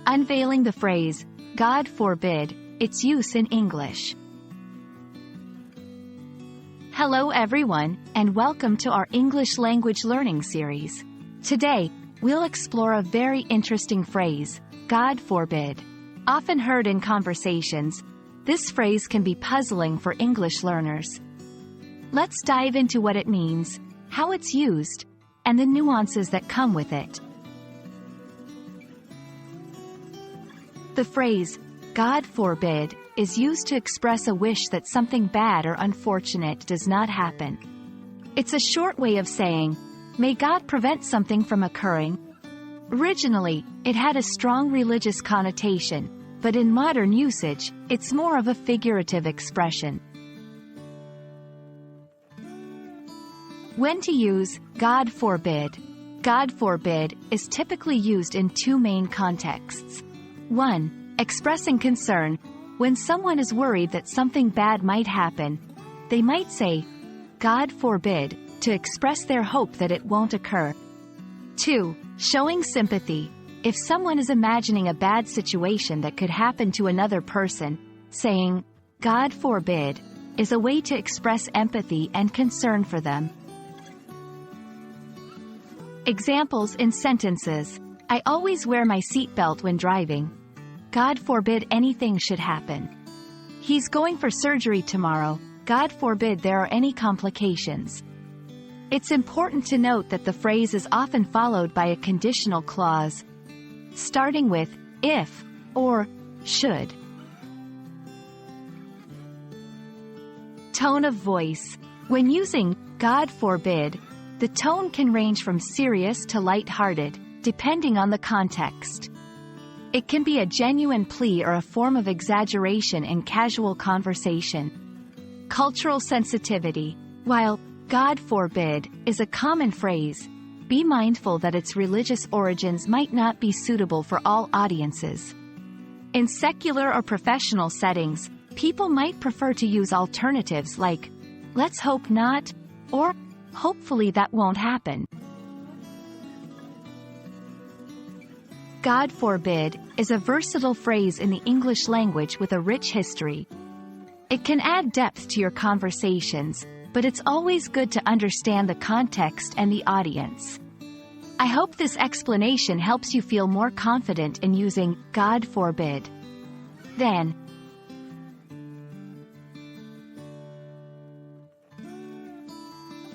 Unveiling the phrase, God forbid, its use in English. Hello everyone, and welcome to our English language learning series. Today, we'll explore a very interesting phrase, God forbid. Often heard in conversations, this phrase can be puzzling for English learners. Let's dive into what it means, how it's used, and the nuances that come with it. The phrase, God forbid, is used to express a wish that something bad or unfortunate does not happen. It's a short way of saying, may God prevent something from occurring. Originally, it had a strong religious connotation, but in modern usage, it's more of a figurative expression. When to use God forbid? God forbid is typically used in two main contexts. 1. Expressing concern. When someone is worried that something bad might happen, they might say, God forbid, to express their hope that it won't occur. 2. Showing sympathy. If someone is imagining a bad situation that could happen to another person, saying, God forbid, is a way to express empathy and concern for them. Examples in sentences. I always wear my seatbelt when driving. God forbid anything should happen. He's going for surgery tomorrow. God forbid there are any complications. It's important to note that the phrase is often followed by a conditional clause, starting with if or should. Tone of voice. When using God forbid, the tone can range from serious to light-hearted, depending on the context. It can be a genuine plea or a form of exaggeration in casual conversation. Cultural sensitivity. While God forbid is a common phrase, be mindful that its religious origins might not be suitable for all audiences. In secular or professional settings, people might prefer to use alternatives like, let's hope not, or hopefully that won't happen. God forbid is a versatile phrase in the English language with a rich history. It can add depth to your conversations, but it's always good to understand the context and the audience. I hope this explanation helps you feel more confident in using God forbid. Then,